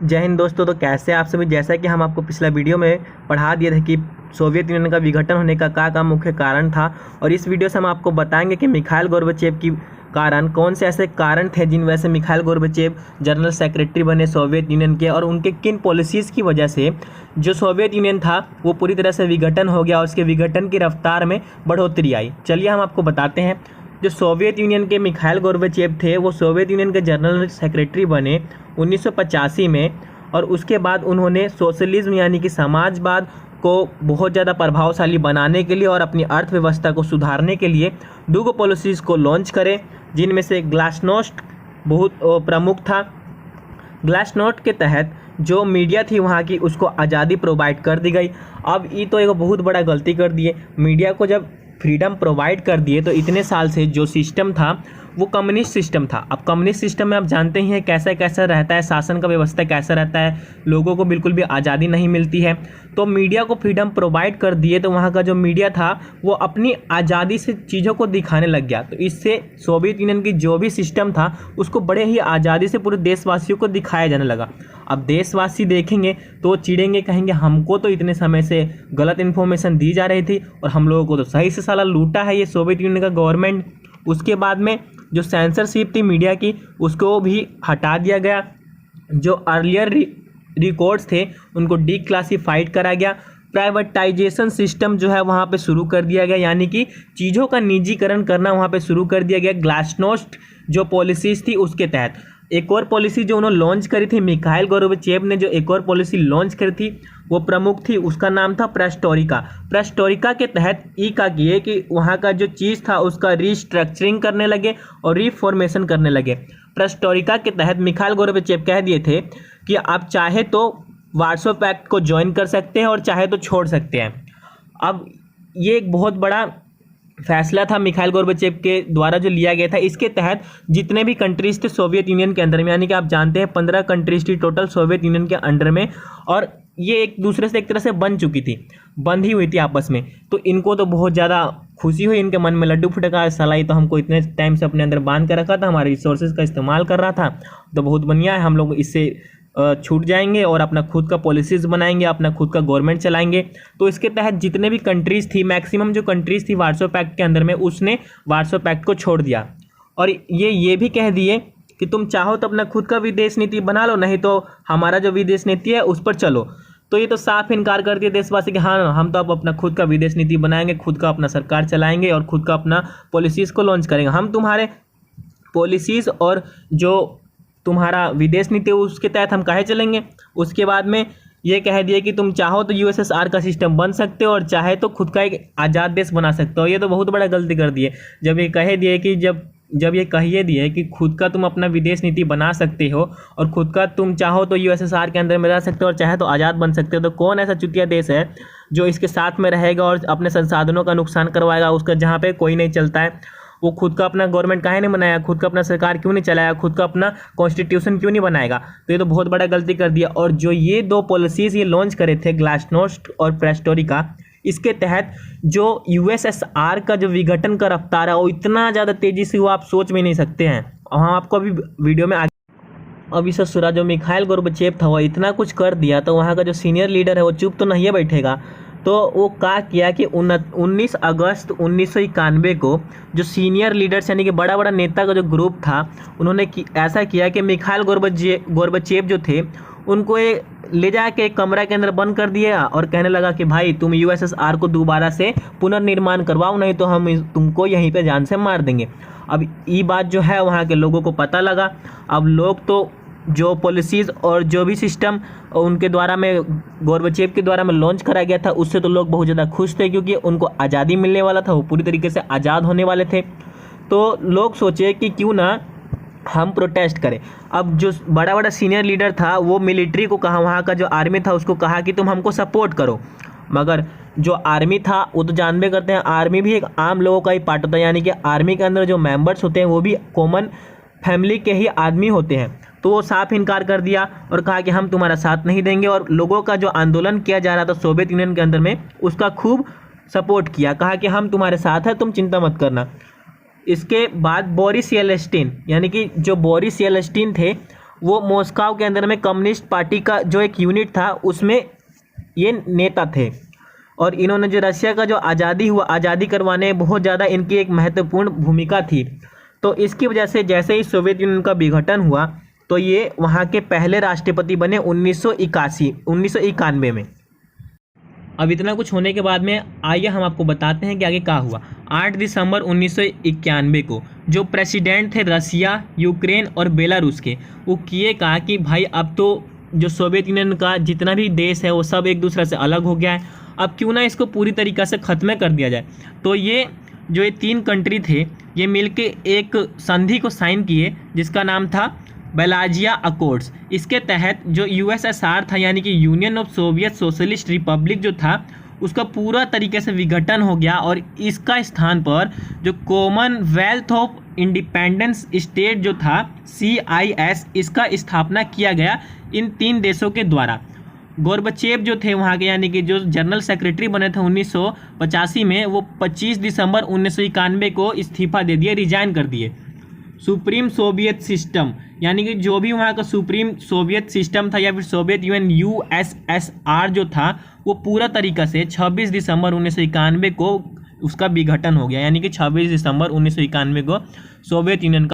जय हिंद दोस्तों। तो कैसे आप सभी, जैसा कि हम आपको पिछला वीडियो में पढ़ा दिए थे कि सोवियत यूनियन का विघटन होने का क्या मुख्य कारण था, और इस वीडियो से हम आपको बताएंगे कि मिखाइल गोर्बाचेव की कारण कौन से ऐसे कारण थे जिन वजह से मिखाइल गोर्बाचेव जनरल सेक्रेटरी बने सोवियत यूनियन के, और उनके किन पॉलिसीज़ की वजह से जो सोवियत यूनियन था वो पूरी तरह से विघटन हो गया और उसके विघटन की रफ्तार में बढ़ोतरी आई। चलिए हम आपको बताते हैं। जो सोवियत यूनियन के मिखाइल गोर्बाचेव थे वो सोवियत यूनियन के जनरल सेक्रेटरी बने 1985 में, और उसके बाद उन्होंने सोशलिज्म यानी कि समाजवाद को बहुत ज़्यादा प्रभावशाली बनाने के लिए और अपनी अर्थव्यवस्था को सुधारने के लिए दो पॉलिसीज़ को लॉन्च करे, जिनमें से ग्लासनोस्ट बहुत प्रमुख था। ग्लासनोस्ट के तहत जो मीडिया थी वहाँ की उसको आज़ादी प्रोवाइड कर दी गई। अब ये तो एक बहुत बड़ा गलती कर दिए, मीडिया को जब फ्रीडम प्रोवाइड कर दिए तो इतने साल से जो सिस्टम था वो कम्युनिस्ट सिस्टम था। अब कम्युनिस्ट सिस्टम में आप जानते ही हैं कैसा कैसा रहता है, शासन का व्यवस्था कैसा रहता है, लोगों को बिल्कुल भी आज़ादी नहीं मिलती है। तो मीडिया को फ्रीडम प्रोवाइड कर दिए तो वहाँ का जो मीडिया था वो अपनी आज़ादी से चीज़ों को दिखाने लग गया। तो इससे सोवियत यूनियन की जो भी सिस्टम था उसको बड़े ही आज़ादी से पूरे देशवासियों को दिखाया जाने लगा। अब देशवासी देखेंगे तो चिढ़ेंगे, कहेंगे हमको तो इतने समय से गलत इन्फॉर्मेशन दी जा रही थी और हम लोगों को तो सही से साला लूटा है ये सोवियत यूनियन का गवर्नमेंट। उसके बाद में जो सेंसरशिप थी मीडिया की उसको भी हटा दिया गया। जो अर्लियर रिकॉर्ड्स थे उनको डिक्लासिफाइड करा गया। प्राइवेटाइजेशन सिस्टम जो है वहाँ पे शुरू कर दिया गया, यानी कि चीज़ों का निजीकरण करना वहाँ पे शुरू कर दिया गया। ग्लासनोस्ट जो पॉलिसीज़ थी उसके तहत एक और पॉलिसी जो उन्होंने लॉन्च करी थी, मिखाइल गोर्बाचेव ने जो एक और पॉलिसी लॉन्च करी थी वो प्रमुख थी, उसका नाम था पेरेस्ट्रोइका। पेरेस्ट्रोइका के तहत ये क्या किए कि वहाँ का जो चीज़ था उसका रीस्ट्रक्चरिंग करने लगे और रिफॉर्मेशन करने लगे। पेरेस्ट्रोइका के तहत मिखाइल गोर्बाचेव कह दिए थे कि आप चाहे तो वार्सो पैक्ट को ज्वाइन कर सकते हैं और चाहे तो छोड़ सकते हैं। अब ये एक बहुत बड़ा फैसला था मिखाइल गोर्बाचेव के द्वारा जो लिया गया था। इसके तहत जितने भी कंट्रीज थे सोवियत यूनियन के अंदर में, यानी कि आप जानते हैं 15 कंट्रीज थी टोटल सोवियत यूनियन के अंडर में, और ये एक दूसरे से एक तरह से बन चुकी थी, बंधी हुई थी आपस में। तो इनको तो बहुत ज़्यादा खुशी हुई, इनके मन में लड्डू फटका, साला ये तो हमको इतने टाइम से अपने अंदर बांध कर रखा था, हमारे रिसोर्सेज का इस्तेमाल कर रहा था, तो बहुत बढ़िया है, हम लोग इससे छूट जाएंगे और अपना खुद का पॉलिसीज़ बनाएंगे, अपना खुद का गवर्नमेंट चलाएंगे। तो इसके तहत जितने भी कंट्रीज़ थी, मैक्सिमम जो कंट्रीज़ थी वार्सो पैक्ट के अंदर में, उसने वार्सो पैक्ट को छोड़ दिया। और ये भी कह दिए कि तुम चाहो तो अपना खुद का विदेश नीति बना लो, नहीं तो हमारा जो विदेश नीति है उस पर चलो। तो ये तो साफ इनकार कर दिए देशवासी कि हाँ हम तो अब अपना खुद का विदेश नीति बनाएंगे, खुद का अपना सरकार चलाएंगे और खुद का अपना पॉलिसीज़ को लॉन्च करेंगे। हम तुम्हारे पॉलिसीज़ और जो तुम्हारा विदेश नीति उसके तहत हम काहे चलेंगे। उसके बाद में ये कह दिया कि तुम चाहो तो यूएसएसआर का सिस्टम बन सकते हो और चाहे तो खुद का एक आज़ाद देश बना सकते हो। ये तो बहुत बड़ा गलती कर दिए जब ये कहे दिए कि जब ये कहिए दिए कि खुद का तुम अपना विदेश नीति बना सकते हो और खुद का तुम चाहो तो यूएसएसआर के अंदर में रह सकते हो और चाहे तो आज़ाद बन सकते हो। तो कौन ऐसा चुतिया देश है जो इसके साथ में रहेगा और अपने संसाधनों का नुकसान करवाएगा, उसका जहाँ पे कोई नहीं चलता है। वो खुद का अपना गवर्नमेंट काहे नहीं बनाया, खुद का अपना सरकार क्यों नहीं चलाया, खुद का अपना कॉन्स्टिट्यूशन क्यों नहीं बनाएगा। तो ये तो बहुत बड़ा गलती कर दिया। और जो ये दो पॉलिसीज़ ये लॉन्च करे थे ग्लासनोस्ट और पेरेस्ट्रोइका, इसके तहत जो यूएसएसआर का जो विघटन का रफ्तार है वो इतना ज़्यादा तेज़ी से हुआ आप सोच में नहीं सकते हैं। और हाँ, आपको अभी वीडियो में अभी ससुरा जो मिखाइल गोर्बाचेव था वो इतना कुछ कर दिया तो वहाँ का जो सीनियर लीडर है वो चुप तो नहीं बैठेगा। तो वो क्या किया कि 19 अगस्त 1991 को जो सीनियर लीडर्स यानी कि बड़ा बड़ा नेता का जो ग्रुप था उन्होंने ऐसा किया कि मिखाइल गोर्बाचेव जो थे उनको ले जाके एक कमरा के अंदर बंद कर दिया और कहने लगा कि भाई तुम यूएसएसआर को दोबारा से पुनर्निर्माण करवाओ, नहीं तो हम तुमको यहीं पे जान से मार देंगे। अब ये बात जो है वहाँ के लोगों को पता लगा। अब लोग तो जो पॉलिसीज़ और जो भी सिस्टम उनके द्वारा में गोर्बाचेव के द्वारा में लॉन्च करा गया था उससे तो लोग बहुत ज़्यादा खुश थे, क्योंकि उनको आज़ादी मिलने वाला था, वो पूरी तरीके से आज़ाद होने वाले थे। तो लोग सोचे कि क्यों ना हम प्रोटेस्ट करें। अब जो बड़ा बड़ा सीनियर लीडर था वो मिलिट्री को कहा, वहाँ का जो आर्मी था उसको कहा कि तुम हमको सपोर्ट करो। मगर जो आर्मी था वो तो जानबे करते हैं आर्मी भी एक आम लोगों का ही पार्ट होता है, यानी कि आर्मी के अंदर जो मेंबर्स होते हैं वो भी कॉमन फैमिली के ही आदमी होते हैं। तो वो साफ इनकार कर दिया और कहा कि हम तुम्हारा साथ नहीं देंगे। और लोगों का जो आंदोलन किया जा रहा था सोवियत यूनियन के अंदर में उसका खूब सपोर्ट किया, कहा कि हम तुम्हारे साथ हैं, तुम चिंता मत करना। इसके बाद बोरिस येलेस्टिन यानी कि जो बोरिस येलेस्टिन थे वो मॉस्को के अंदर में कम्युनिस्ट पार्टी का जो एक यूनिट था उसमें ये नेता थे। और इन्होंने जो रशिया का जो आज़ादी हुआ, आज़ादी करवाने में बहुत ज़्यादा इनकी एक महत्वपूर्ण भूमिका थी। तो इसकी वजह से जैसे ही सोवियत यूनियन का विघटन हुआ तो ये वहाँ के पहले राष्ट्रपति बने 1991 में। अब इतना कुछ होने के बाद में आइए हम आपको बताते हैं कि आगे क्या हुआ। 8 दिसंबर 1991 को जो प्रेसिडेंट थे रसिया, यूक्रेन और बेलारूस के, वो किए कहा कि भाई अब तो जो सोवियत यूनियन का जितना भी देश है वो सब एक दूसरे से अलग हो गया है, अब क्यों ना इसको पूरी तरीक़े से ख़त्म कर दिया जाए। तो ये 3 कंट्री थे, ये मिलके एक संधि को साइन किए जिसका नाम था बेलाजिया अकॉर्ड्स। इसके तहत जो यूएसएसआर था यानी कि union of Soviet socialist Republic जो था उसका पूरा तरीके से विघटन हो गया और इसका स्थान पर जो कॉमनवेल्थ ऑफ इंडिपेंडेंस स्टेट जो था CIS, इसका स्थापना किया गया इन 3 देशों के द्वारा। गोर्बाचेव जो थे वहाँ के यानी कि जो जनरल सेक्रेटरी बने थे 1985 में, वो 25 दिसंबर 1991 को इस्तीफा दे दिए, रिजाइन कर दिए। सुप्रीम सोवियत सिस्टम यानी कि जो भी वहाँ का सुप्रीम सोवियत सिस्टम था या फिर सोवियत यूनियन USSR जो था वो पूरा तरीका से 26 दिसंबर 1991 को उसका विघटन हो गया, यानी कि 26 दिसंबर 1991 को सोवियत यूनियन